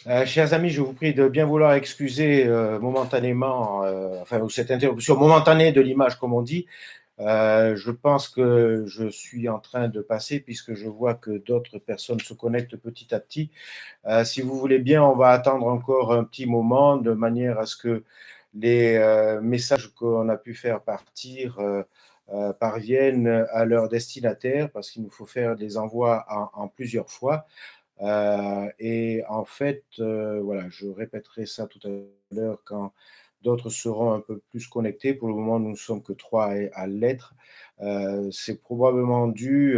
Chers amis, je vous prie de bien vouloir excuser momentanément, enfin, ou cette interruption momentanée de l'image, comme on dit. Je pense que je suis en train de passer, puisque je vois que d'autres personnes se connectent petit à petit. Si vous voulez bien, on va attendre encore un petit moment, de manière à ce que les messages qu'on a pu faire partir parviennent à leur destinataire, parce qu'il nous faut faire des envois en plusieurs fois. Et en fait, voilà, je répéterai ça tout à l'heure quand d'autres seront un peu plus connectés. Pour le moment, nous ne sommes que 3 à l'être. C'est probablement dû,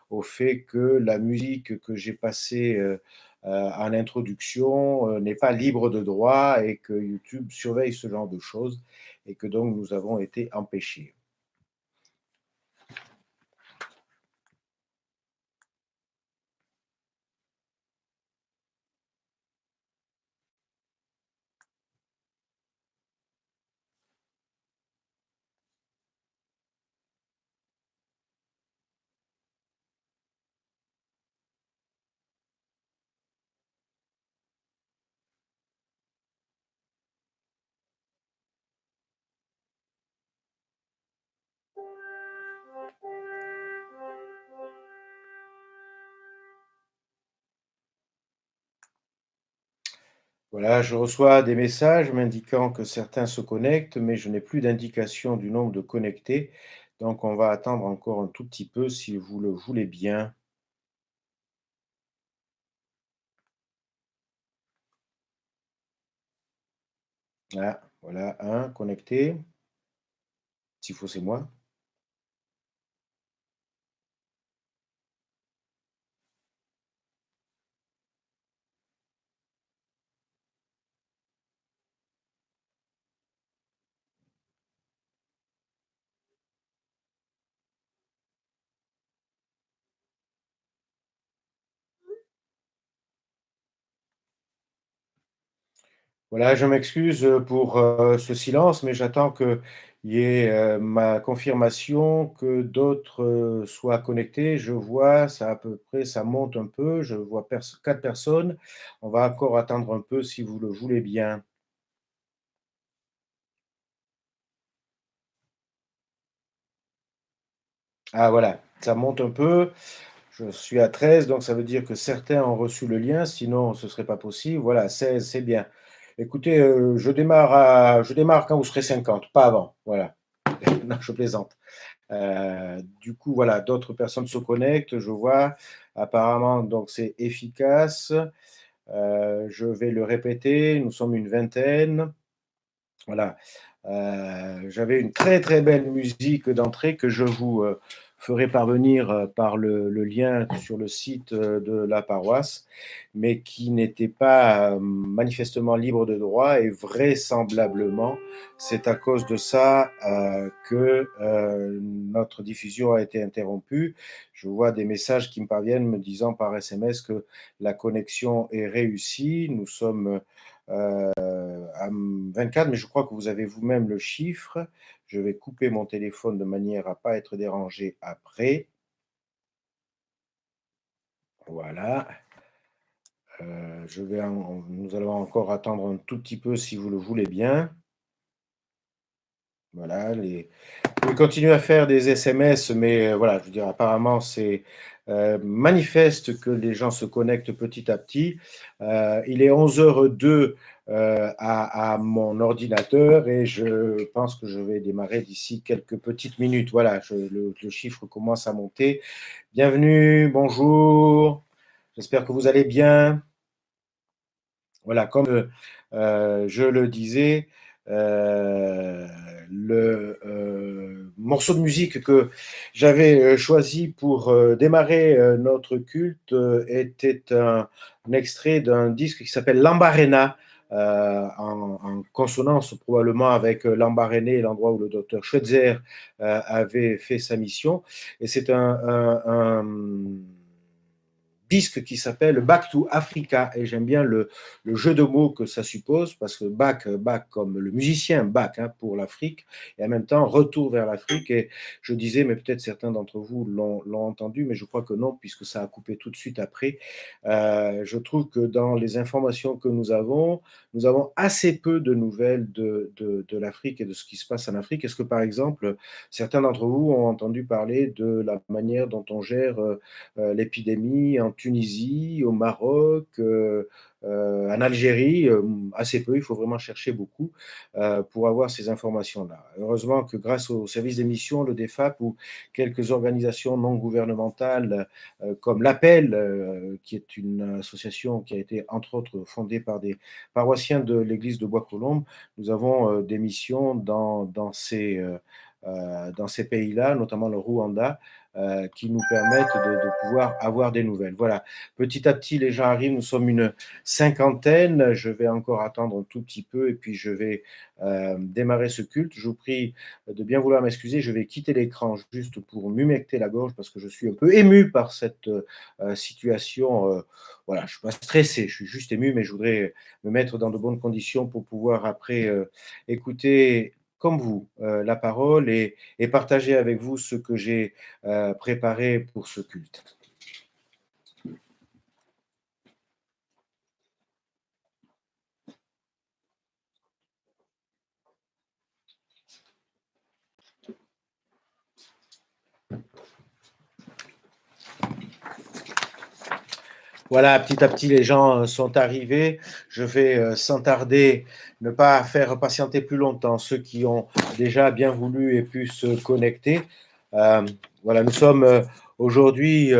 au fait que la musique que j'ai passée, en introduction, n'est pas libre de droit, et que YouTube surveille ce genre de choses, et que donc nous avons été empêchés. Voilà, je reçois des messages m'indiquant que certains se connectent, mais je n'ai plus d'indication du nombre de connectés. Donc, on va attendre encore un tout petit peu, si vous le voulez bien. Ah, voilà, un connecté. S'il faut, c'est moi. Voilà, je m'excuse pour ce silence, mais j'attends qu'il y ait ma confirmation que d'autres soient connectés. Je vois, ça à peu près, ça monte un peu. Je vois 4 personnes. On va encore attendre un peu, si vous le voulez bien. Ah voilà, ça monte un peu. Je suis à 13, donc ça veut dire que certains ont reçu le lien, sinon ce ne serait pas possible. Voilà, 16, c'est bien. Écoutez, je démarre quand vous serez 50, pas avant. Voilà. Non, je plaisante. Du coup, voilà, d'autres personnes se connectent, je vois. Apparemment, donc c'est efficace. Je vais le répéter, nous sommes une vingtaine. Voilà. J'avais une très, très belle musique d'entrée que je vous, ferai parvenir, par le lien sur le site, de la paroisse, mais qui n'était pas, manifestement libre de droit, et vraisemblablement, c'est à cause de ça, que, notre diffusion a été interrompue. Je vois des messages qui me parviennent me disant par SMS que la connexion est réussie. Nous sommes, à 24, mais je crois que vous avez vous-même le chiffre. Je vais couper mon téléphone de manière à ne pas être dérangé après. Voilà. Nous allons encore attendre un tout petit peu, si vous le voulez bien. Voilà, vous pouvez continuer à faire des SMS, mais voilà, je veux dire, apparemment, c'est manifeste que les gens se connectent petit à petit. Il est 11h02 à mon ordinateur, et je pense que je vais démarrer d'ici quelques petites minutes. Voilà, le chiffre commence à monter. Bienvenue, bonjour. J'espère que vous allez bien. Voilà, comme je le disais, euh, le morceau de musique que j'avais choisi pour démarrer notre culte était un extrait d'un disque qui s'appelle Lambarena, en consonance probablement avec Lambaréné, l'endroit où le docteur Schweitzer avait fait sa mission. Et c'est un disque qui s'appelle Back to Africa et j'aime bien le jeu de mots que ça suppose parce que back comme le musicien back hein, pour l'Afrique et en même temps retour vers l'Afrique et je disais mais peut-être certains d'entre vous l'ont entendu mais je crois que non puisque ça a coupé tout de suite après. Je trouve que dans les informations que nous avons assez peu de nouvelles de l'Afrique et de ce qui se passe en Afrique. Est-ce que par exemple certains d'entre vous ont entendu parler de la manière dont on gère l'épidémie en Tunisie, au Maroc, en Algérie, assez peu, il faut vraiment chercher beaucoup pour avoir ces informations-là. Heureusement que grâce au service d'émission, le DEFAP ou quelques organisations non gouvernementales comme l'Appel, qui est une association qui a été entre autres fondée par des paroissiens de l'église de Bois-Colombes, nous avons des missions dans ces pays-là, notamment le Rwanda, qui nous permettent de pouvoir avoir des nouvelles. Voilà, petit à petit, les gens arrivent, nous sommes une cinquantaine, je vais encore attendre un tout petit peu et puis je vais démarrer ce culte. Je vous prie de bien vouloir m'excuser, je vais quitter l'écran juste pour m'humecter la gorge parce que je suis un peu ému par cette situation. Voilà, je ne suis pas stressé, je suis juste ému, mais je voudrais me mettre dans de bonnes conditions pour pouvoir après écouter comme vous la parole et partager avec vous ce que j'ai préparé pour ce culte. Voilà, petit à petit, les gens sont arrivés. Je vais sans tarder ne pas faire patienter plus longtemps ceux qui ont déjà bien voulu et pu se connecter. Euh, voilà, nous sommes aujourd'hui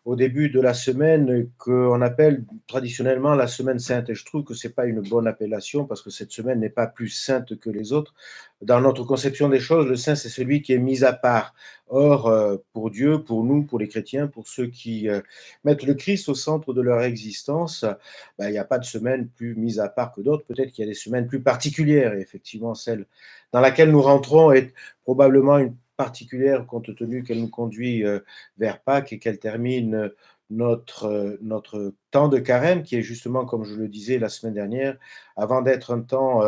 au début de la semaine qu'on appelle traditionnellement la semaine sainte. Et je trouve que ce n'est pas une bonne appellation parce que cette semaine n'est pas plus sainte que les autres. Dans notre conception des choses, le saint, c'est celui qui est mis à part. Or, pour Dieu, pour nous, pour les chrétiens, pour ceux qui mettent le Christ au centre de leur existence, ben, il n'y a pas de semaine plus mise à part que d'autres. Peut-être qu'il y a des semaines plus particulières. Et effectivement, celle dans laquelle nous rentrons est probablement une particulière compte tenu qu'elle nous conduit vers Pâques et qu'elle termine notre temps de carême, qui est justement, comme je le disais la semaine dernière, avant d'être un temps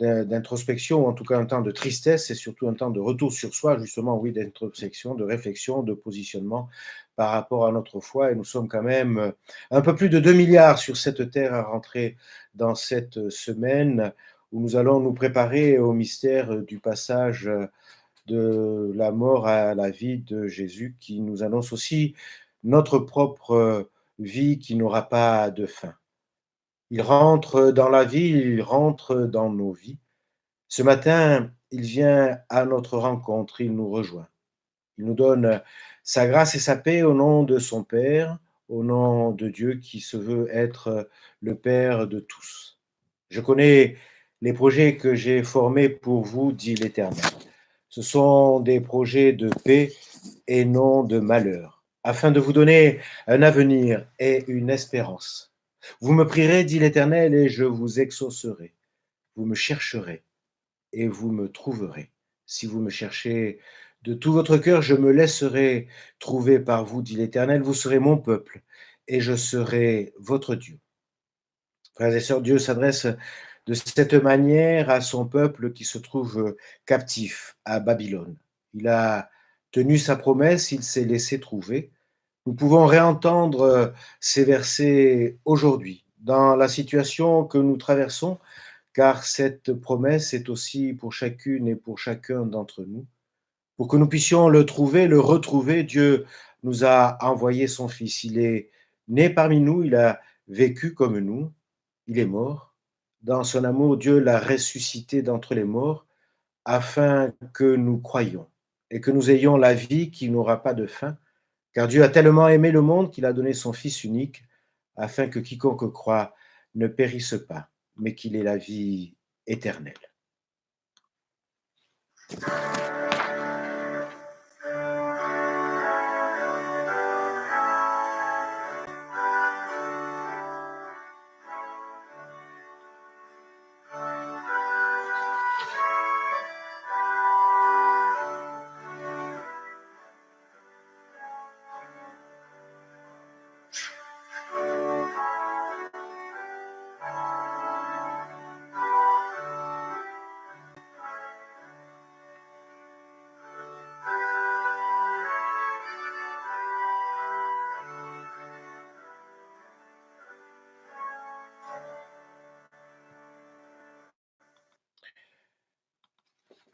d'introspection, ou en tout cas un temps de tristesse, c'est surtout un temps de retour sur soi, justement, oui, d'introspection, de réflexion, de positionnement par rapport à notre foi. Et nous sommes quand même un peu plus de 2 milliards sur cette terre à rentrer dans cette semaine où nous allons nous préparer au mystère du passage de la mort à la vie de Jésus, qui nous annonce aussi notre propre vie qui n'aura pas de fin. Il rentre dans la vie, il rentre dans nos vies. Ce matin, il vient à notre rencontre, il nous rejoint. Il nous donne sa grâce et sa paix au nom de son Père, au nom de Dieu qui se veut être le Père de tous. Je connais les projets que j'ai formés pour vous, dit l'Éternel. Ce sont des projets de paix et non de malheur, afin de vous donner un avenir et une espérance. Vous me prierez, dit l'Éternel, et je vous exaucerai. Vous me chercherez et vous me trouverez. Si vous me cherchez de tout votre cœur, je me laisserai trouver par vous, dit l'Éternel. Vous serez mon peuple et je serai votre Dieu. Frères et sœurs, Dieu s'adresse de cette manière à son peuple qui se trouve captif à Babylone. Il a tenu sa promesse, il s'est laissé trouver. Nous pouvons réentendre ces versets aujourd'hui dans la situation que nous traversons, car cette promesse est aussi pour chacune et pour chacun d'entre nous. Pour que nous puissions le trouver, le retrouver, Dieu nous a envoyé son Fils. Il est né parmi nous, il a vécu comme nous, il est mort. Dans son amour, Dieu l'a ressuscité d'entre les morts afin que nous croyions et que nous ayons la vie qui n'aura pas de fin. Car Dieu a tellement aimé le monde qu'il a donné son Fils unique afin que quiconque croit ne périsse pas, mais qu'il ait la vie éternelle.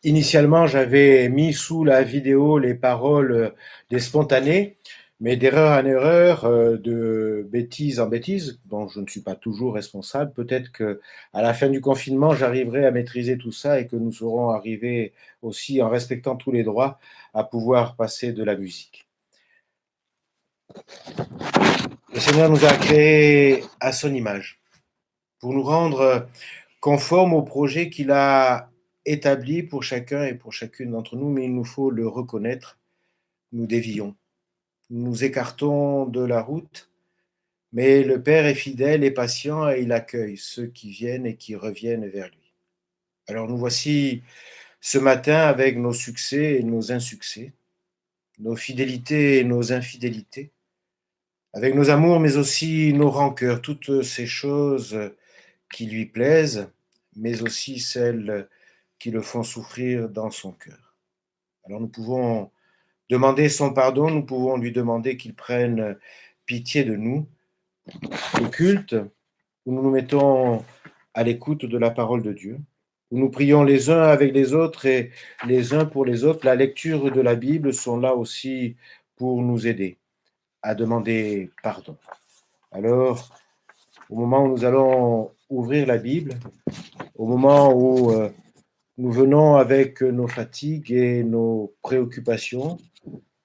Initialement, j'avais mis sous la vidéo les paroles des spontanés, mais d'erreur en erreur, de bêtise en bêtise, dont je ne suis pas toujours responsable. Peut-être que à la fin du confinement, j'arriverai à maîtriser tout ça et que nous serons arrivés aussi, en respectant tous les droits, à pouvoir passer de la musique. Le Seigneur nous a créés à son image pour nous rendre conformes au projet qu'il a établi pour chacun et pour chacune d'entre nous, mais il nous faut le reconnaître. Nous dévions, nous nous écartons de la route, mais le Père est fidèle et patient et il accueille ceux qui viennent et qui reviennent vers lui. Alors nous voici ce matin avec nos succès et nos insuccès, nos fidélités et nos infidélités, avec nos amours mais aussi nos rancœurs, toutes ces choses qui lui plaisent, mais aussi celles qui le font souffrir dans son cœur. Alors nous pouvons demander son pardon, nous pouvons lui demander qu'il prenne pitié de nous. Le culte, où nous nous mettons à l'écoute de la parole de Dieu, où nous prions les uns avec les autres et les uns pour les autres. La lecture de la Bible sont là aussi pour nous aider à demander pardon. Alors, au moment où nous allons ouvrir la Bible, au moment où nous venons avec nos fatigues et nos préoccupations,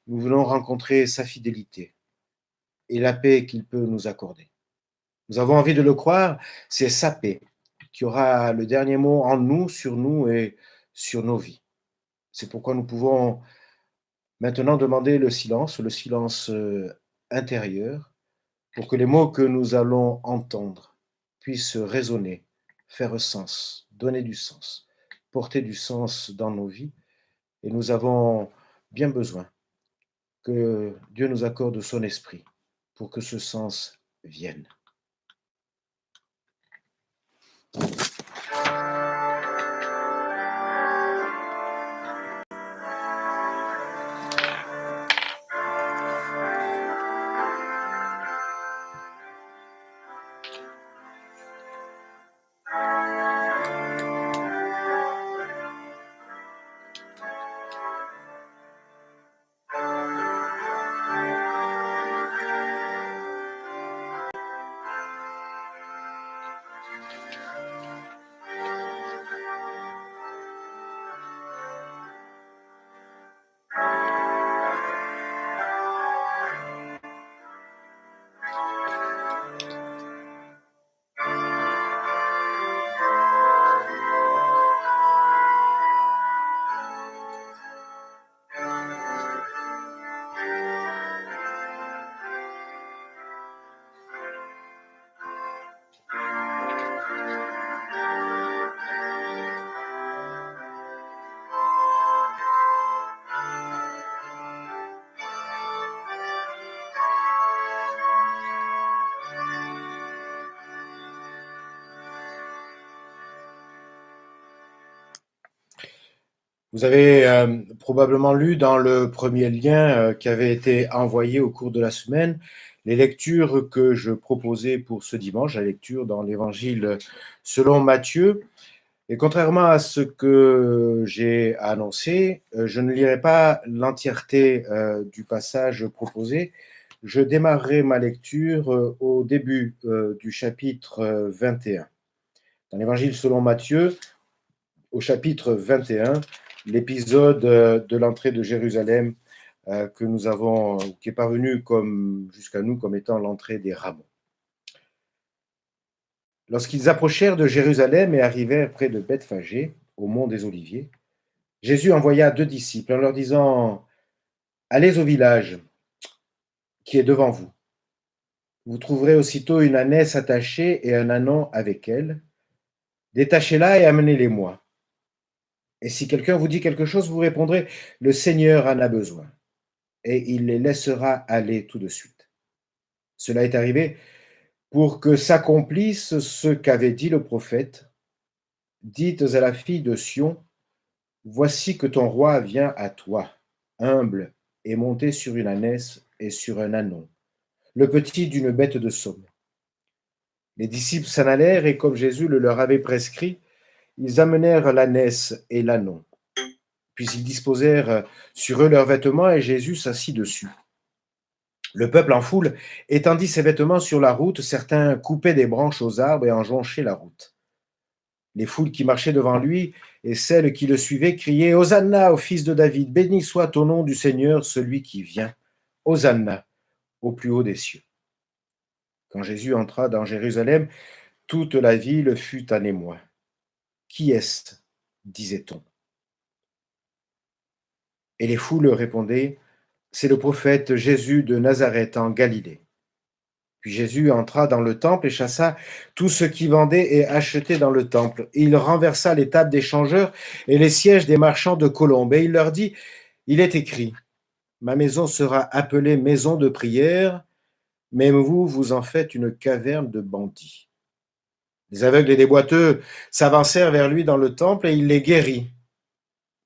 nous venons rencontrer sa fidélité et la paix qu'il peut nous accorder. Nous avons envie de le croire, c'est sa paix qui aura le dernier mot en nous, sur nous et sur nos vies. C'est pourquoi nous pouvons maintenant demander le silence intérieur, pour que les mots que nous allons entendre puissent résonner, faire sens, donner du sens, porter du sens dans nos vies. Et nous avons bien besoin que Dieu nous accorde son esprit pour que ce sens vienne. Vous avez probablement lu dans le premier lien qui avait été envoyé au cours de la semaine les lectures que je proposais pour ce dimanche, la lecture dans l'Évangile selon Matthieu. Et contrairement à ce que j'ai annoncé, je ne lirai pas l'entièreté du passage proposé. Je démarrerai ma lecture au début du chapitre 21. Dans l'Évangile selon Matthieu, au chapitre 21, l'épisode de l'entrée de Jérusalem que nous avons, qui est parvenu jusqu'à nous comme étant l'entrée des rameaux. Lorsqu'ils approchèrent de Jérusalem et arrivèrent près de Bethphagée, au mont des Oliviers, Jésus envoya 2 disciples en leur disant : « Allez au village qui est devant vous. Vous trouverez aussitôt une ânesse attachée et un ânon avec elle. Détachez-la et amenez-les-moi. Et si quelqu'un vous dit quelque chose, vous répondrez : le Seigneur en a besoin. Et il les laissera aller tout de suite. » Cela est arrivé pour que s'accomplisse ce qu'avait dit le prophète : dites à la fille de Sion : voici que ton roi vient à toi, humble et monté sur une ânesse et sur un ânon, le petit d'une bête de somme. Les disciples s'en allèrent et comme Jésus le leur avait prescrit, ils amenèrent l'ânesse et l'ânon. Puis ils disposèrent sur eux leurs vêtements et Jésus s'assit dessus. Le peuple en foule étendit ses vêtements sur la route, certains coupaient des branches aux arbres et en jonchaient la route. Les foules qui marchaient devant lui et celles qui le suivaient criaient: Hosanna au fils de David, béni soit au nom du Seigneur celui qui vient. Hosanna au plus haut des cieux. Quand Jésus entra dans Jérusalem, toute la ville fut en émoi. Qui est-ce? Disait-on. Et les foules répondaient: C'est le prophète Jésus de Nazareth en Galilée. Puis Jésus entra dans le temple et chassa tout ce qui vendait et achetait dans le temple. Et il renversa les tables des changeurs et les sièges des marchands de colombes. Et il leur dit: Il est écrit, ma maison sera appelée maison de prière, mais vous, vous en faites une caverne de bandits. Les aveugles et les boiteux s'avancèrent vers lui dans le temple et il les guérit.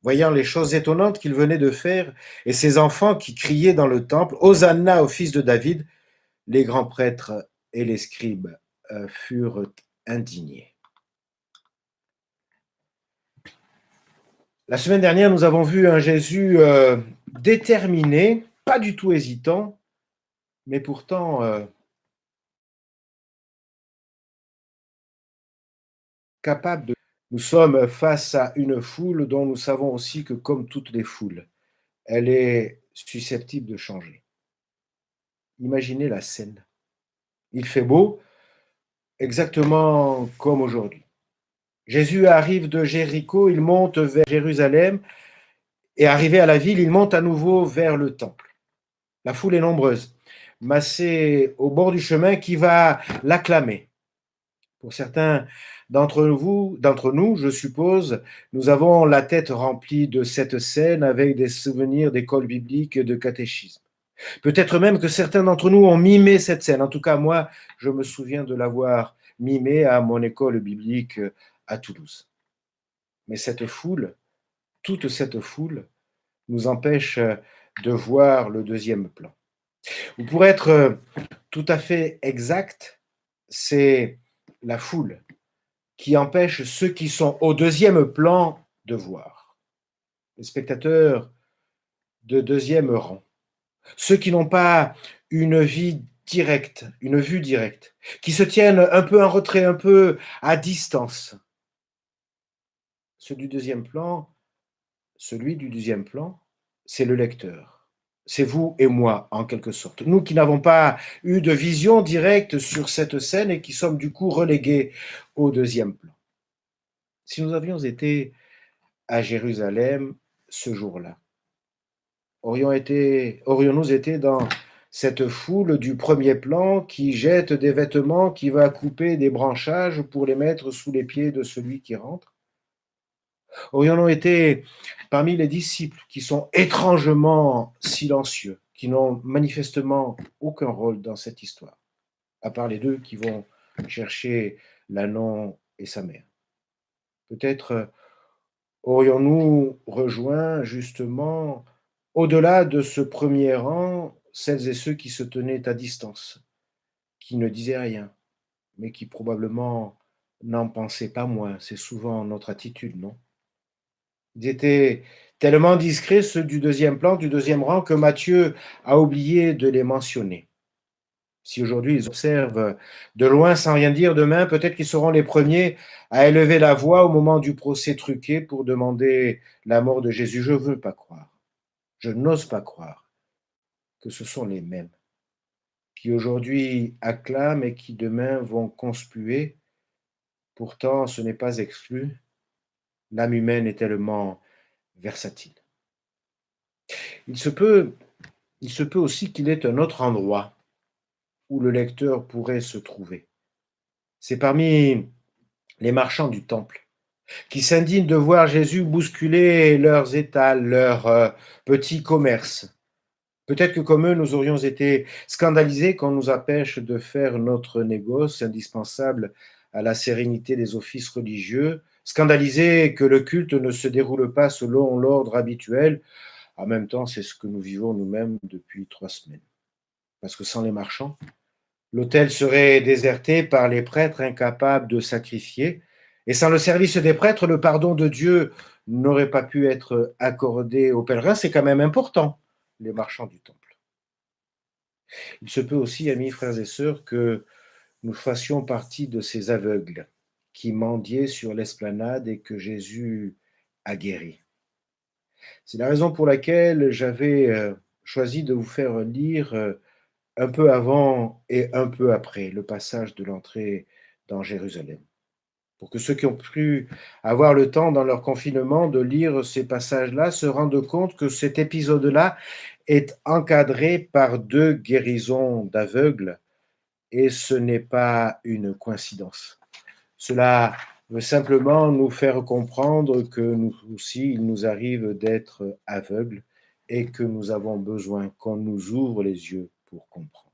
Voyant les choses étonnantes qu'il venait de faire et ses enfants qui criaient dans le temple: Hosanna au fils de David, les grands prêtres et les scribes furent indignés. La semaine dernière, nous avons vu un Jésus déterminé, pas du tout hésitant, mais pourtant capable de... Nous sommes face à une foule dont nous savons aussi que, comme toutes les foules, elle est susceptible de changer. Imaginez la scène. Il fait beau, exactement comme aujourd'hui. Jésus arrive de Jéricho, il monte vers Jérusalem, et arrivé à la ville, il monte à nouveau vers le temple. La foule est nombreuse, massée au bord du chemin qui va l'acclamer. Pour certains d'entre nous, je suppose, nous avons la tête remplie de cette scène avec des souvenirs d'école biblique et de catéchisme. Peut-être même que certains d'entre nous ont mimé cette scène. En tout cas, moi, je me souviens de l'avoir mimé à mon école biblique à Toulouse. Mais cette foule, toute cette foule, nous empêche de voir le deuxième plan. Ou pour être tout à fait exact, c'est la foule qui empêche ceux qui sont au deuxième plan de voir. Les spectateurs de deuxième rang. Ceux qui n'ont pas une vie directe, une vue directe, qui se tiennent un peu en retrait, un peu à distance. Celui du deuxième plan, c'est le lecteur. C'est vous et moi, en quelque sorte. Nous qui n'avons pas eu de vision directe sur cette scène et qui sommes du coup relégués au deuxième plan. Si nous avions été à Jérusalem ce jour-là, aurions-nous été dans cette foule du premier plan qui jette des vêtements, qui va couper des branchages pour les mettre sous les pieds de celui qui rentre? Aurions-nous été parmi les disciples qui sont étrangement silencieux, qui n'ont manifestement aucun rôle dans cette histoire, à part les deux qui vont chercher l'ânon et sa mère? Peut-être aurions-nous rejoint justement, au-delà de ce premier rang, celles et ceux qui se tenaient à distance, qui ne disaient rien, mais qui probablement n'en pensaient pas moins. C'est souvent notre attitude, non? Ils étaient tellement discrets, ceux du deuxième plan, du deuxième rang, que Matthieu a oublié de les mentionner. Si aujourd'hui ils observent de loin sans rien dire, demain, peut-être qu'ils seront les premiers à élever la voix au moment du procès truqué pour demander la mort de Jésus. Je ne veux pas croire, je n'ose pas croire que ce sont les mêmes qui aujourd'hui acclament et qui demain vont conspuer. Pourtant, ce n'est pas exclu. L'âme humaine est tellement versatile. Il se peut, il se peut aussi qu'il ait un autre endroit où le lecteur pourrait se trouver. C'est parmi les marchands du temple qui s'indignent de voir Jésus bousculer leurs étals, leurs petits commerces. Peut-être que comme eux, nous aurions été scandalisés qu'on nous empêche de faire notre négoce indispensable à la sérénité des offices religieux, scandalisés que le culte ne se déroule pas selon l'ordre habituel. En même temps, c'est ce que nous vivons nous-mêmes depuis 3 semaines. Parce que sans les marchands, l'autel serait déserté par les prêtres incapables de sacrifier Et sans le service des prêtres, le pardon de Dieu n'aurait pas pu être accordé aux pèlerins. C'est quand même important, les marchands du temple. Il se peut aussi, amis, frères et sœurs, que nous fassions partie de ces aveugles qui mendiaient sur l'esplanade et que Jésus a guéri. C'est la raison pour laquelle j'avais choisi de vous faire lire un peu avant et un peu après le passage de l'entrée dans Jérusalem. Pour que ceux qui ont pu avoir le temps dans leur confinement de lire ces passages-là se rendent compte que cet épisode-là est encadré par deux guérisons d'aveugles et ce n'est pas une coïncidence. Cela veut simplement nous faire comprendre que nous aussi, il nous arrive d'être aveugles et que nous avons besoin qu'on nous ouvre les yeux pour comprendre.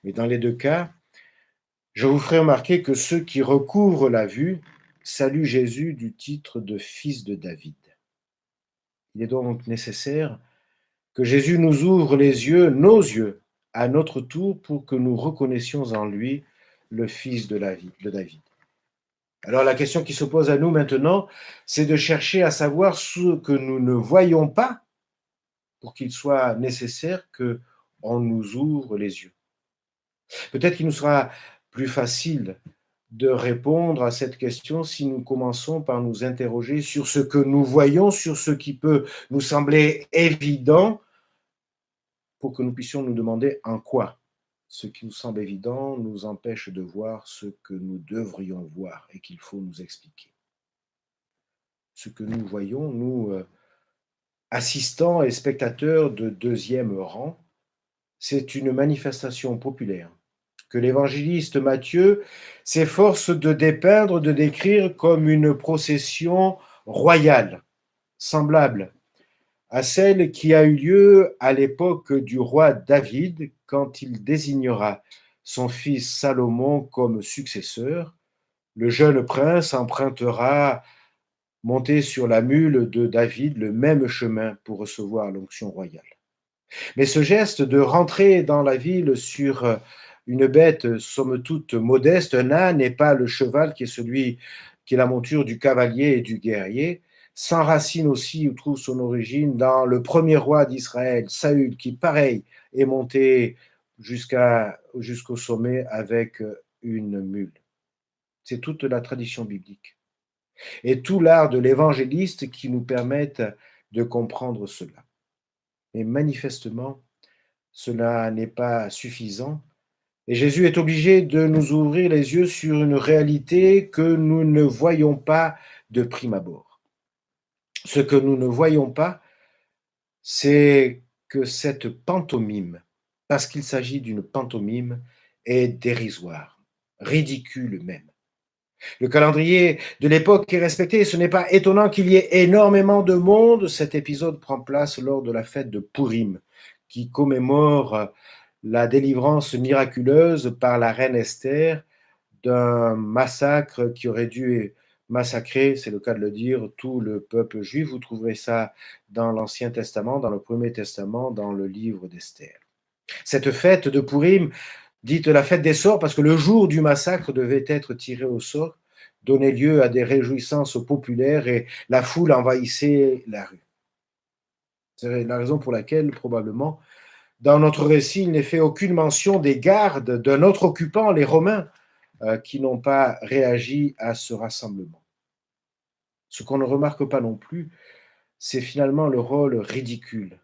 Mais dans les deux cas, je vous ferai remarquer que ceux qui recouvrent la vue saluent Jésus du titre de fils de David. Il est donc nécessaire que Jésus nous ouvre les yeux, nos yeux, à notre tour pour que nous reconnaissions en lui le fils de David. Alors la question qui se pose à nous maintenant, c'est de chercher à savoir ce que nous ne voyons pas pour qu'il soit nécessaire qu'on nous ouvre les yeux. Peut-être qu'il nous sera plus facile de répondre à cette question si nous commençons par nous interroger sur ce que nous voyons, sur ce qui peut nous sembler évident, pour que nous puissions nous demander en quoi ce qui nous semble évident nous empêche de voir ce que nous devrions voir et qu'il faut nous expliquer. Ce que nous voyons, nous, assistants et spectateurs de deuxième rang, c'est une manifestation populaire que l'évangéliste Matthieu s'efforce de dépeindre, de décrire comme une procession royale, semblable à celle qui a eu lieu à l'époque du roi David, quand il désignera son fils Salomon comme successeur. Le jeune prince empruntera, monté sur la mule de David, le même chemin pour recevoir l'onction royale. Mais ce geste de rentrer dans la ville sur une bête somme toute modeste, un âne et pas le cheval qui est la monture du cavalier et du guerrier, s'enracine aussi ou trouve son origine dans le premier roi d'Israël, Saül, qui pareil est monté jusqu'au sommet avec une mule. C'est toute la tradition biblique et tout l'art de l'évangéliste qui nous permettent de comprendre cela. Mais manifestement, cela n'est pas suffisant et Jésus est obligé de nous ouvrir les yeux sur une réalité que nous ne voyons pas de prime abord. Ce que nous ne voyons pas, c'est que cette pantomime, parce qu'il s'agit d'une pantomime, est dérisoire, ridicule même. Le calendrier de l'époque est respecté et ce n'est pas étonnant qu'il y ait énormément de monde. Cet épisode prend place lors de la fête de Purim, qui commémore la délivrance miraculeuse par la reine Esther d'un massacre qui aurait dû massacrer, c'est le cas de le dire, tout le peuple juif. Vous trouverez ça dans l'Ancien Testament, dans le Premier Testament, dans le livre d'Esther. Cette fête de Purim, dite la fête des sorts, parce que le jour du massacre devait être tiré au sort, donnait lieu à des réjouissances populaires et la foule envahissait la rue. C'est la raison pour laquelle, probablement, dans notre récit, il n'est fait aucune mention des gardes d'un autre occupant, les Romains, qui n'ont pas réagi à ce rassemblement. Ce qu'on ne remarque pas non plus, c'est finalement le rôle ridicule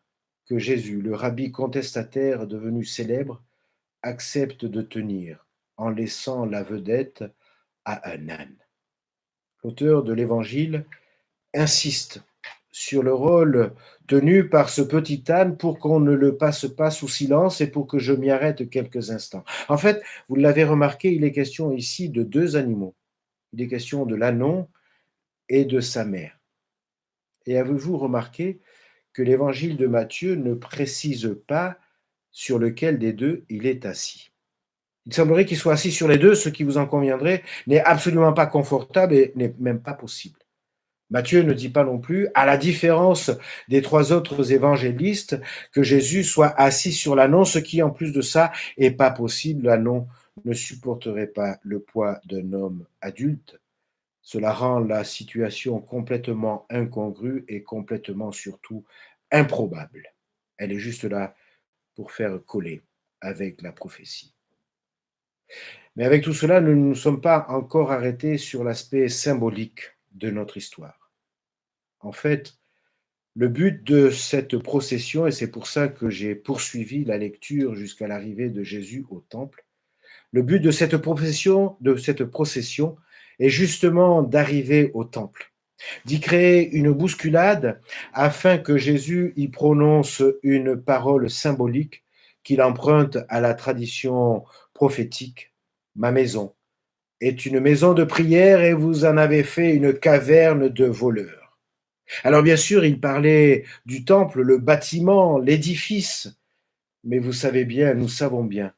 que Jésus, le rabbi contestataire devenu célèbre, accepte de tenir en laissant la vedette à un âne. L'auteur de l'Évangile insiste sur le rôle tenu par ce petit âne pour qu'on ne le passe pas sous silence et pour que je m'y arrête quelques instants. En fait, vous l'avez remarqué, il est question ici de deux animaux. Il est question de l'ânon et de sa mère. Et avez-vous remarqué que l'évangile de Matthieu ne précise pas sur lequel des deux il est assis? Il semblerait qu'il soit assis sur les deux, ce qui vous en conviendrait n'est absolument pas confortable et n'est même pas possible. Matthieu ne dit pas non plus, à la différence des trois autres évangélistes, que Jésus soit assis sur l'ânon, ce qui en plus de ça est pas possible. L'ânon ne supporterait pas le poids d'un homme adulte. Cela rend la situation complètement incongrue et complètement surtout improbable. Elle est juste là pour faire coller avec la prophétie. Mais avec tout cela, nous ne nous sommes pas encore arrêtés sur l'aspect symbolique de notre histoire. En fait, le but de cette procession, et c'est pour ça que j'ai poursuivi la lecture jusqu'à l'arrivée de Jésus au temple, le but de cette procession est justement d'arriver au temple, d'y créer une bousculade afin que Jésus y prononce une parole symbolique qu'il emprunte à la tradition prophétique. Ma maison est une maison de prière et vous en avez fait une caverne de voleurs. Alors bien sûr, il parlait du temple, le bâtiment, l'édifice, mais vous savez bien, nous savons bien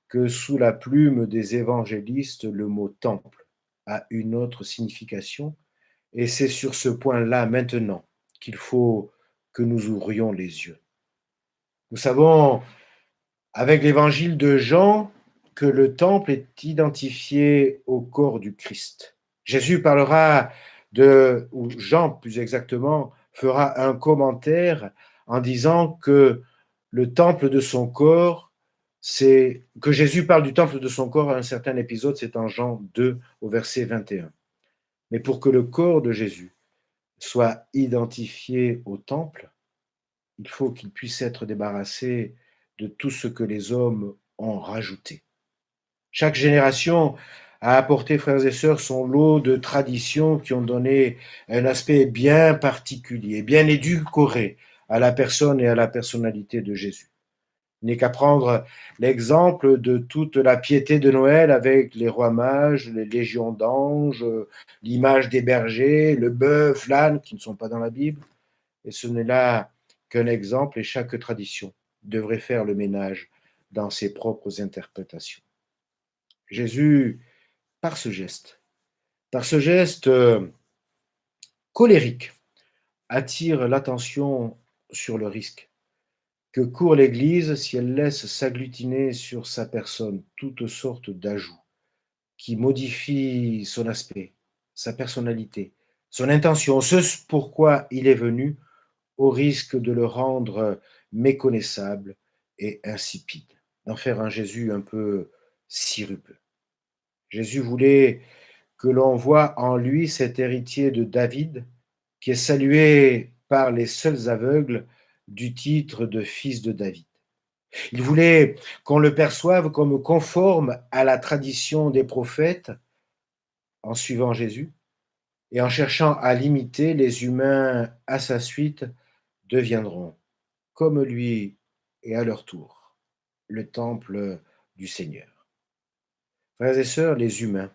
que sous la plume des évangélistes, le mot temple a une autre signification, et c'est sur ce point-là maintenant qu'il faut que nous ouvrions les yeux. Nous savons, avec l'évangile de Jean, que le temple est identifié au corps du Christ. Jésus parlera ou Jean plus exactement, fera un commentaire en disant que le temple de son corps, c'est que Jésus parle du temple de son corps à un certain épisode, c'est en Jean 2 au verset 21. Mais pour que le corps de Jésus soit identifié au temple, il faut qu'il puisse être débarrassé de tout ce que les hommes ont rajouté. Chaque génération a apporté, frères et sœurs, son lot de traditions qui ont donné un aspect bien particulier, bien édulcoré à la personne et à la personnalité de Jésus. Il n'est qu'à prendre l'exemple de toute la piété de Noël avec les rois mages, les légions d'anges, l'image des bergers, le bœuf, l'âne, qui ne sont pas dans la Bible. Et ce n'est là qu'un exemple, et chaque tradition devrait faire le ménage dans ses propres interprétations. Jésus, par ce geste, par ce geste colérique, attire l'attention sur le risque que court l'Église si elle laisse s'agglutiner sur sa personne toutes sortes d'ajouts qui modifient son aspect, sa personnalité, son intention, ce pourquoi il est venu, au risque de le rendre méconnaissable et insipide, d'en faire un Jésus un peu sirupeux. Jésus voulait que l'on voit en lui cet héritier de David qui est salué par les seuls aveugles du titre de fils de David. Il voulait qu'on le perçoive comme conforme à la tradition des prophètes en suivant Jésus et en cherchant à l'imiter, les humains à sa suite deviendront comme lui et à leur tour le temple du Seigneur. Frères et sœurs, les humains,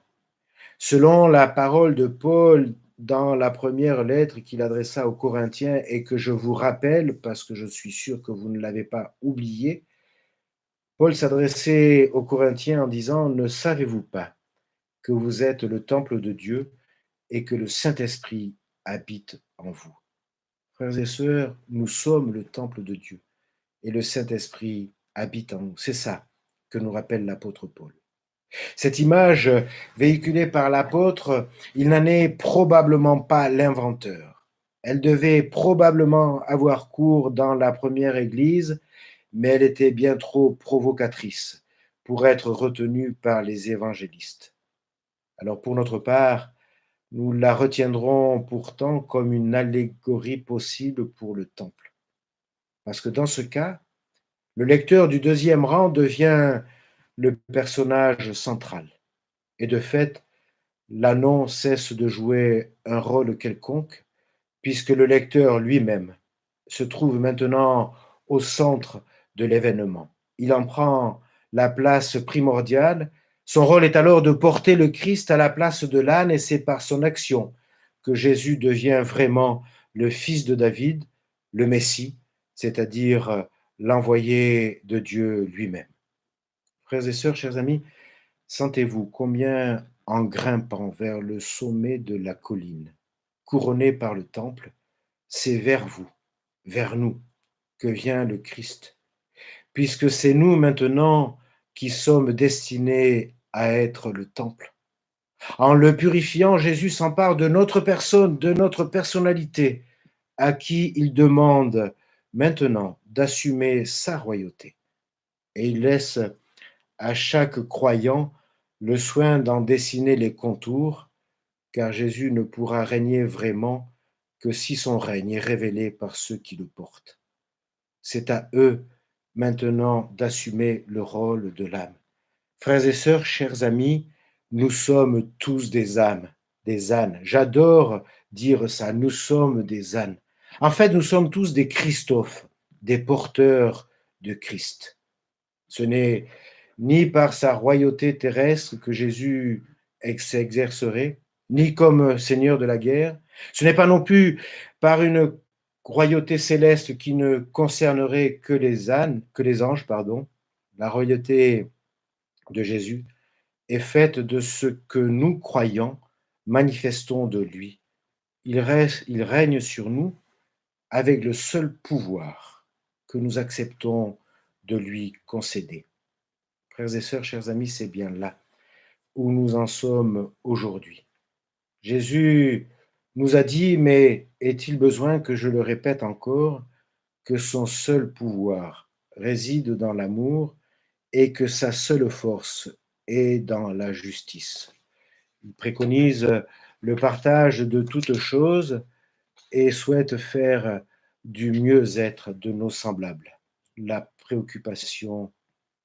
selon la parole de Paul dans la première lettre qu'il adressa aux Corinthiens et que je vous rappelle parce que je suis sûr que vous ne l'avez pas oublié, Paul s'adressait aux Corinthiens en disant: Ne savez-vous pas que vous êtes le temple de Dieu et que le Saint-Esprit habite en vous? Frères et sœurs, nous sommes le temple de Dieu et le Saint-Esprit habite en nous. C'est ça que nous rappelle l'apôtre Paul. Cette image véhiculée par l'apôtre, il n'en est probablement pas l'inventeur. Elle devait probablement avoir cours dans la première Église, mais elle était bien trop provocatrice pour être retenue par les évangélistes. Alors pour notre part, nous la retiendrons pourtant comme une allégorie possible pour le temple. Parce que dans ce cas, le lecteur du deuxième rang devient le personnage central. Et de fait, l'annon cesse de jouer un rôle quelconque, puisque le lecteur lui-même se trouve maintenant au centre de l'événement. Il en prend la place primordiale. Son rôle est alors de porter le Christ à la place de l'âne, et c'est par son action que Jésus devient vraiment le fils de David, le Messie, c'est-à-dire l'envoyé de Dieu lui-même. Frères et sœurs, chers amis, sentez-vous combien, en grimpant vers le sommet de la colline, couronné par le temple, c'est vers vous, vers nous, que vient le Christ, puisque c'est nous maintenant qui sommes destinés à être le temple. En le purifiant, Jésus s'empare de notre personne, de notre personnalité, à qui il demande maintenant d'assumer sa royauté. Et il laisse à chaque croyant le soin d'en dessiner les contours, car Jésus ne pourra régner vraiment que si son règne est révélé par ceux qui le portent. C'est à eux maintenant d'assumer le rôle de l'âme. Frères et sœurs, chers amis, nous sommes tous des âmes, des ânes. J'adore dire ça, nous sommes des ânes. En fait, nous sommes tous des Christophes, des porteurs de Christ. Ce n'est ni par sa royauté terrestre que Jésus s'exercerait, ni comme seigneur de la guerre. Ce n'est pas non plus par une royauté céleste qui ne concernerait que les ânes, que les anges, pardon. La royauté de Jésus est faite de ce que nous croyants manifestons de lui. Il règne sur nous avec le seul pouvoir que nous acceptons de lui concéder. Frères et sœurs, chers amis, c'est bien là où nous en sommes aujourd'hui. Jésus nous a dit, mais est-il besoin que je le répète encore, que son seul pouvoir réside dans l'amour et que sa seule force est dans la justice. Il préconise le partage de toutes choses et souhaite faire du mieux-être de nos semblables. La préoccupation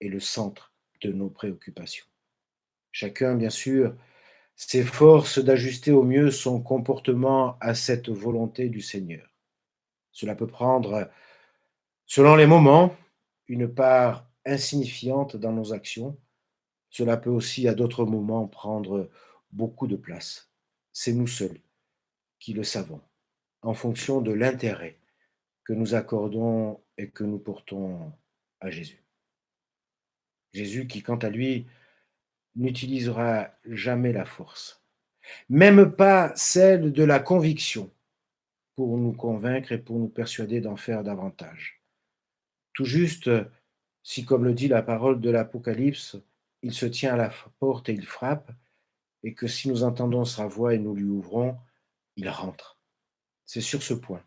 est le centre de nos préoccupations. Chacun, bien sûr, s'efforce d'ajuster au mieux son comportement à cette volonté du Seigneur. Cela peut prendre, selon les moments, une part insignifiante dans nos actions. Cela peut aussi, à d'autres moments, prendre beaucoup de place. C'est nous seuls qui le savons, en fonction de l'intérêt que nous accordons et que nous portons à Jésus. Jésus qui, quant à lui, n'utilisera jamais la force, même pas celle de la conviction, pour nous convaincre et pour nous persuader d'en faire davantage. Tout juste, si, comme le dit la parole de l'Apocalypse, il se tient à la porte et il frappe, et que si nous entendons sa voix et nous lui ouvrons, il rentre. C'est sur ce point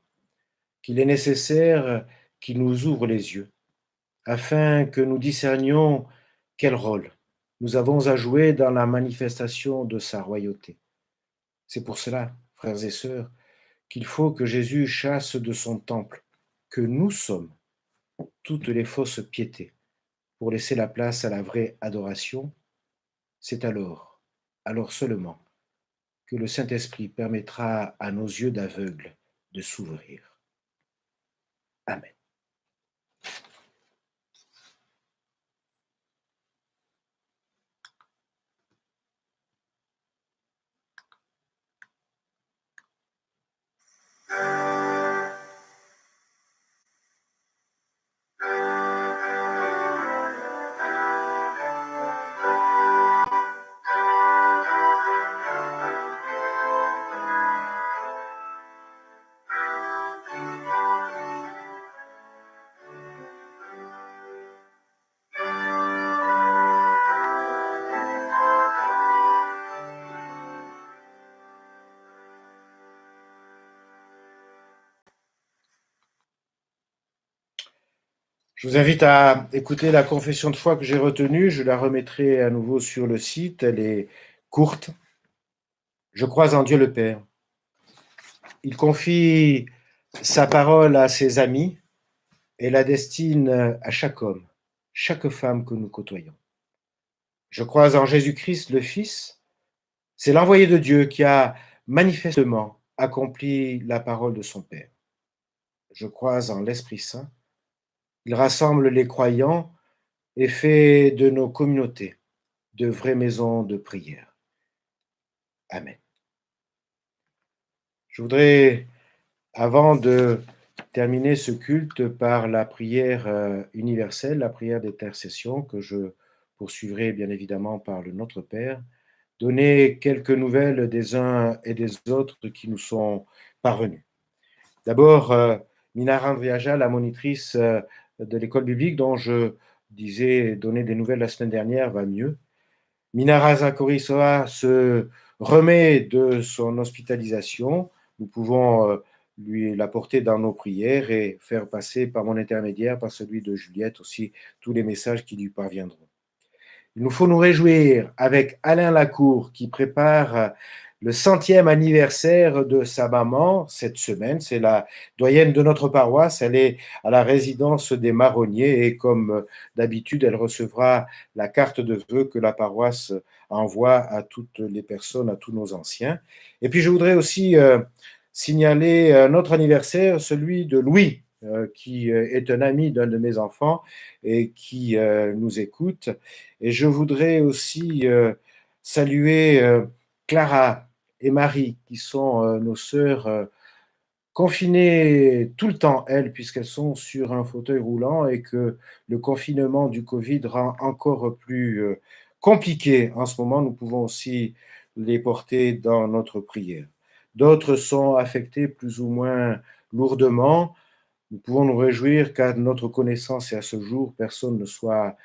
qu'il est nécessaire qu'il nous ouvre les yeux, afin que nous discernions quel rôle nous avons à jouer dans la manifestation de sa royauté. C'est pour cela, frères et sœurs, qu'il faut que Jésus chasse de son temple, que nous sommes, toutes les fausses piétés, pour laisser la place à la vraie adoration. C'est alors seulement, que le Saint-Esprit permettra à nos yeux d'aveugles de s'ouvrir. Amen. Je vous invite à écouter la confession de foi que j'ai retenue. Je la remettrai à nouveau sur le site. Elle est courte. Je crois en Dieu le Père. Il confie sa parole à ses amis et la destine à chaque homme, chaque femme que nous côtoyons. Je crois en Jésus-Christ, le Fils. C'est l'envoyé de Dieu qui a manifestement accompli la parole de son Père. Je crois en l'Esprit Saint. Il rassemble les croyants et fait de nos communautés de vraies maisons de prière. Amen. Je voudrais, avant de terminer ce culte par la prière universelle, la prière d'intercession, que je poursuivrai bien évidemment par le Notre Père, donner quelques nouvelles des uns et des autres qui nous sont parvenues. D'abord, Minara Andriaja, la monitrice de l'école biblique dont je disais donner des nouvelles la semaine dernière, va mieux. Minara Zakorisoa se remet de son hospitalisation, nous pouvons lui l'apporter dans nos prières et faire passer par mon intermédiaire, par celui de Juliette aussi, tous les messages qui lui parviendront. Il nous faut nous réjouir avec Alain Lacour qui prépare le 100e anniversaire de sa maman cette semaine. C'est la doyenne de notre paroisse. Elle est à la résidence des Marronniers et comme d'habitude, elle recevra la carte de vœux que la paroisse envoie à toutes les personnes, à tous nos anciens. Et puis je voudrais aussi signaler un autre anniversaire, celui de Louis, qui est un ami d'un de mes enfants et qui nous écoute. Et je voudrais aussi saluer Clara et Marie, qui sont nos sœurs confinées tout le temps, elles, puisqu'elles sont sur un fauteuil roulant et que le confinement du Covid rend encore plus compliqué en ce moment. Nous pouvons aussi les porter dans notre prière. D'autres sont affectés plus ou moins lourdement. Nous pouvons nous réjouir qu'à notre connaissance et à ce jour, personne ne soit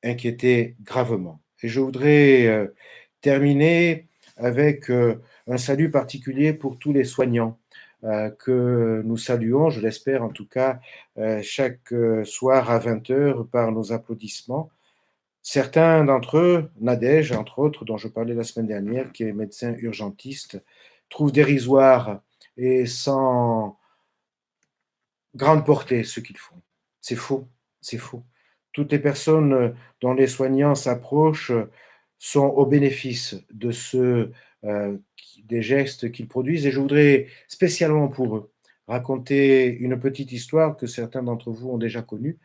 inquiété gravement. Et je voudrais terminer avec un salut particulier pour tous les soignants que nous saluons, je l'espère en tout cas, chaque soir à 20 heures par nos applaudissements. Certains d'entre eux, Nadège entre autres, dont je parlais la semaine dernière, qui est médecin urgentiste, trouvent dérisoire et sans grande portée ce qu'ils font. C'est faux, c'est faux. Toutes les personnes dont les soignants s'approchent sont au bénéfice de des gestes qu'ils produisent et je voudrais spécialement pour eux raconter une petite histoire que certains d'entre vous ont déjà connue.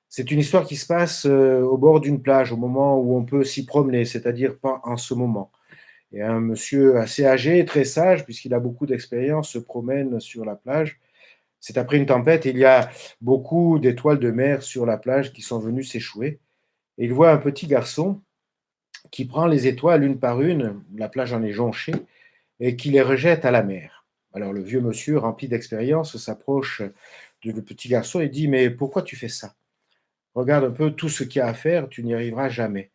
C'est une histoire qui se passe au bord d'une plage au moment où on peut s'y promener, c'est-à-dire pas en ce moment. Et un monsieur assez âgé, très sage, puisqu'il a beaucoup d'expérience, se promène sur la plage. C'est après une tempête, il y a beaucoup d'étoiles de mer sur la plage qui sont venues s'échouer. Et il voit un petit garçon qui prend les étoiles une par une, la plage en est jonchée, et qui les rejette à la mer. Alors le vieux monsieur, rempli d'expérience, s'approche du petit garçon et dit: «Mais pourquoi tu fais ça? Regarde un peu tout ce qu'il y a à faire, tu n'y arriveras jamais.»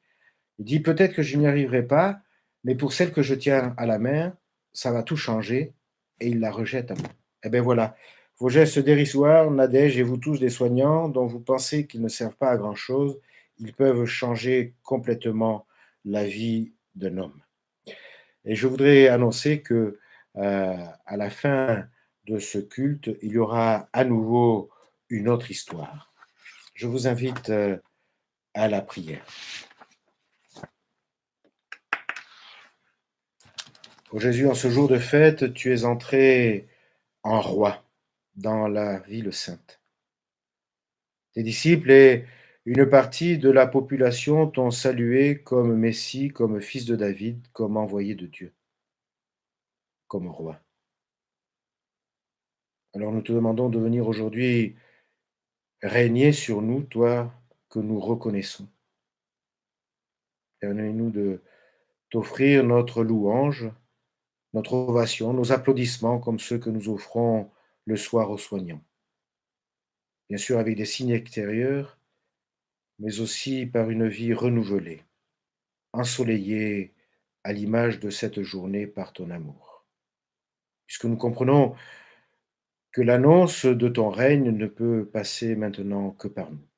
Il dit: «Peut-être que je n'y arriverai pas, mais pour celle que je tiens à la main, ça va tout changer.» Et il la rejette à moi. Eh bien voilà, vos gestes dérisoires, Nadège et vous tous les soignants, dont vous pensez qu'ils ne servent pas à grand-chose, ils peuvent changer complètement la vie d'un homme. Et je voudrais annoncer que, à la fin de ce culte, il y aura à nouveau une autre histoire. Je vous invite, à la prière. Ô Jésus, en ce jour de fête, tu es entré en roi dans la ville sainte. Tes disciples et une partie de la population t'ont salué comme Messie, comme fils de David, comme envoyé de Dieu, comme roi. Alors nous te demandons de venir aujourd'hui régner sur nous, toi que nous reconnaissons. Permets-nous de t'offrir notre louange, notre ovation, nos applaudissements comme ceux que nous offrons le soir aux soignants. Bien sûr avec des signes extérieurs, mais aussi par une vie renouvelée, ensoleillée à l'image de cette journée par ton amour. Puisque nous comprenons que l'annonce de ton règne ne peut passer maintenant que par nous.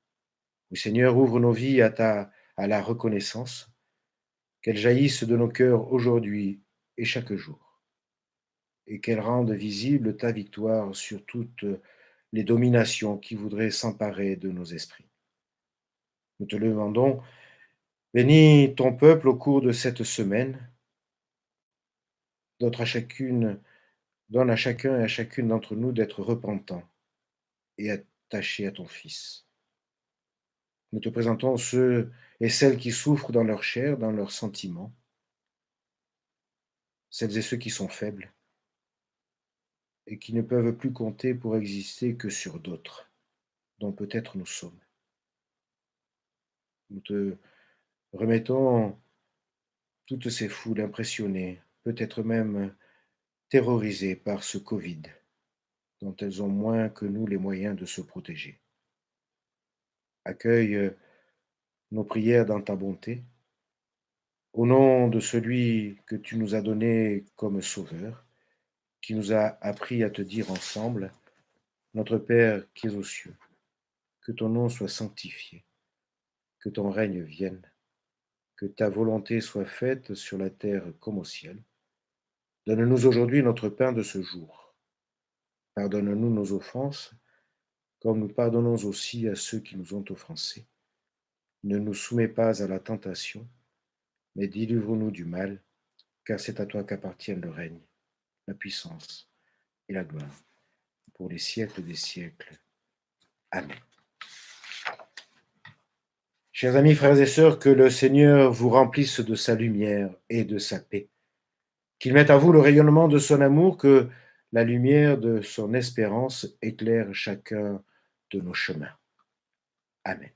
Oui, Seigneur, ouvre nos vies à la reconnaissance, qu'elle jaillisse de nos cœurs aujourd'hui et chaque jour, et qu'elle rende visible ta victoire sur toutes les dominations qui voudraient s'emparer de nos esprits. Nous te le demandons, bénis ton peuple au cours de cette semaine, donne à chacune, donne à chacun et à chacune d'entre nous d'être repentant et attaché à ton Fils. Nous te présentons ceux et celles qui souffrent dans leur chair, dans leurs sentiments, celles et ceux qui sont faibles et qui ne peuvent plus compter pour exister que sur d'autres, dont peut-être nous sommes. Nous te remettons toutes ces foules impressionnées, peut-être même terrorisées par ce Covid, dont elles ont moins que nous les moyens de se protéger. Accueille nos prières dans ta bonté Au nom de celui que tu nous as donné comme sauveur, qui nous a appris à te dire ensemble, Notre Père qui es aux cieux, que ton nom soit sanctifié, que ton règne vienne, que ta volonté soit faite sur la terre comme au ciel. Donne-nous aujourd'hui notre pain de ce jour. Pardonne-nous nos offenses, comme nous pardonnons aussi à ceux qui nous ont offensés. Ne nous soumets pas à la tentation, mais délivre-nous du mal, car c'est à toi qu'appartiennent le règne, la puissance et la gloire, pour les siècles des siècles. Amen. Chers amis, frères et sœurs, que le Seigneur vous remplisse de sa lumière et de sa paix. Qu'il mette à vous le rayonnement de son amour, que la lumière de son espérance éclaire chacun de nos chemins. Amen.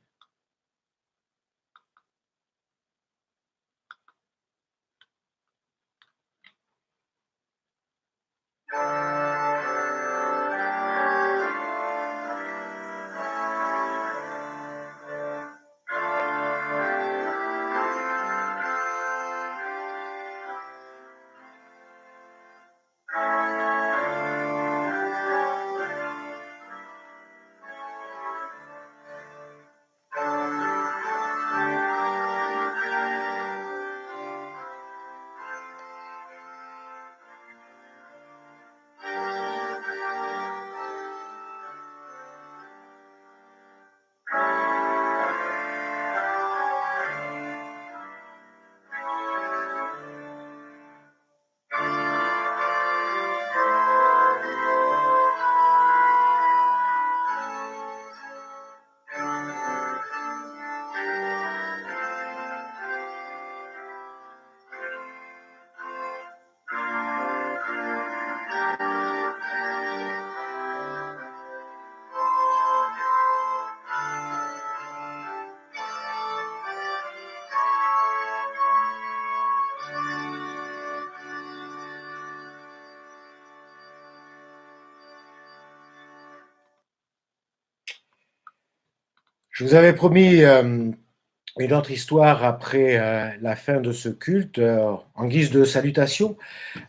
Je vous avais promis une autre histoire après la fin de ce culte, en guise de salutation.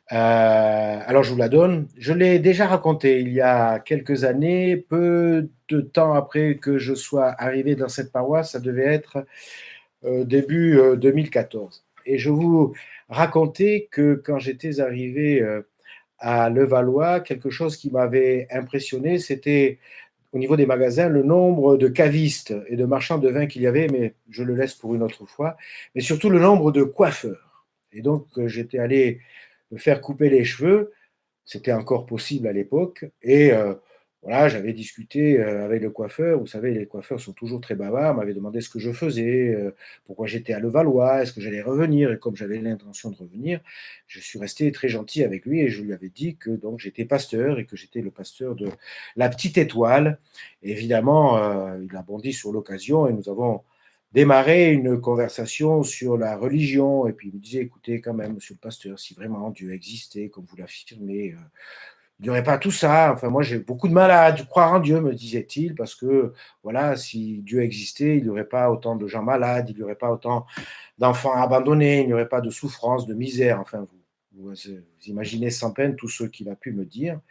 Alors je vous la donne. Je l'ai déjà raconté il y a quelques années, peu de temps après que je sois arrivé dans cette paroisse, ça devait être début 2014. Et je vous racontais que quand j'étais arrivé à Levallois, quelque chose qui m'avait impressionné, c'était au niveau des magasins, le nombre de cavistes et de marchands de vin qu'il y avait, mais je le laisse pour une autre fois, mais surtout le nombre de coiffeurs. Et donc, j'étais allé me faire couper les cheveux, c'était encore possible à l'époque, et voilà, j'avais discuté avec le coiffeur. Vous savez, les coiffeurs sont toujours très bavards, m'avait demandé ce que je faisais, pourquoi j'étais à Levallois, est-ce que j'allais revenir, et comme j'avais l'intention de revenir, je suis resté très gentil avec lui et je lui avais dit que donc j'étais pasteur et que j'étais le pasteur de la Petite Étoile. Et évidemment, il a bondi sur l'occasion et nous avons démarré une conversation sur la religion. Et puis il me disait, écoutez, quand même, monsieur le pasteur, si vraiment Dieu existait, comme vous l'affirmez, il n'y aurait pas tout ça. Enfin, moi, j'ai beaucoup de mal à croire en Dieu, me disait-il, parce que, voilà, si Dieu existait, il n'y aurait pas autant de gens malades, il n'y aurait pas autant d'enfants abandonnés, il n'y aurait pas de souffrance, de misère. Enfin, vous imaginez sans peine tout ce qu'il a pu me dire.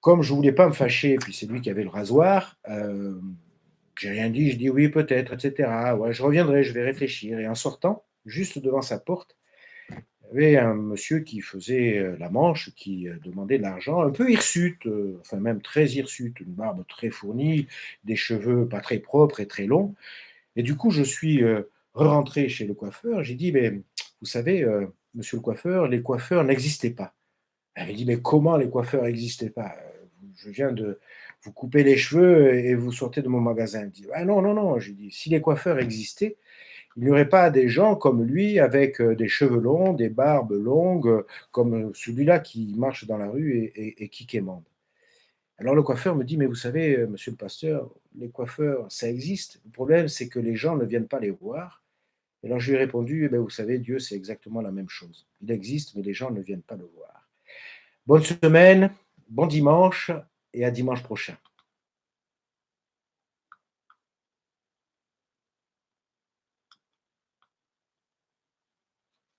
Comme je ne voulais pas me fâcher, puis c'est lui qui avait le rasoir, j'ai rien dit, je dis oui, peut-être, etc. Ouais, je reviendrai, je vais réfléchir. Et en sortant, juste devant sa porte, il y avait un monsieur qui faisait la manche, qui demandait de l'argent, un peu hirsute, enfin même très hirsute, une barbe très fournie, des cheveux pas très propres et très longs. Et du coup, je suis rentré chez le coiffeur. J'ai dit, mais vous savez, monsieur le coiffeur, les coiffeurs n'existaient pas. Elle m'a dit, mais comment les coiffeurs n'existaient pas? Je viens de vous couper les cheveux et vous sortez de mon magasin. Elle me dit, ah non, non, non. J'ai dit, si les coiffeurs existaient, il n'y aurait pas des gens comme lui avec des cheveux longs, des barbes longues, comme celui-là qui marche dans la rue et qui quémande. Alors le coiffeur me dit, mais vous savez, monsieur le pasteur, les coiffeurs, ça existe. Le problème, c'est que les gens ne viennent pas les voir. Et alors je lui ai répondu, eh bien, vous savez, Dieu, c'est exactement la même chose. Il existe, mais les gens ne viennent pas le voir. Bonne semaine, bon dimanche et à dimanche prochain.